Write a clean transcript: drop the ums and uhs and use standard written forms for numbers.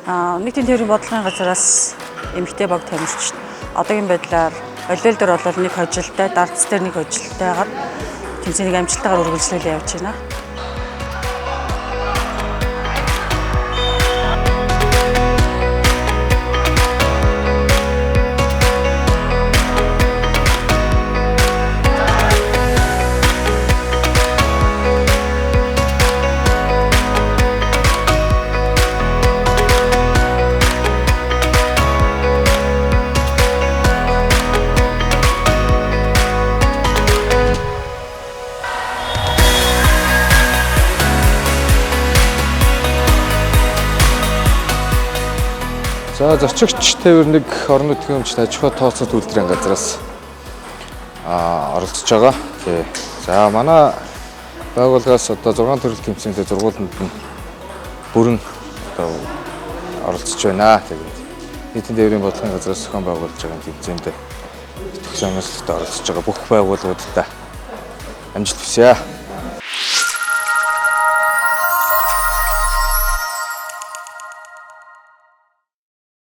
Нийтийн тээврийн бодлогын газраас эмэгтэй баг тамирчид одоогийн байдлаар олиол дээр бол нэг хожилтой, дардц дээр нэг хожилтойгоор тэмцээнийг амжилттайгаар үргэлжлүүлээ явж байна. За зорчигч тээврийн орон нутгийн өмчт аж ахуй тооцоод үйлдвэрийн газраас оролцож байгаа. Тий. За манай байгууллагаас одоо 6 төрөл тэмцээндээ зургууланд нь бүрэн одоо оролцож байна. Тэгээд нийтийн тээврийн бодлогын газраас зохион байгуулж байгаа тэмцээнд итгэх сонирхолтой оролцож байгаа бүх байгууллагуудад амжилт хүсье.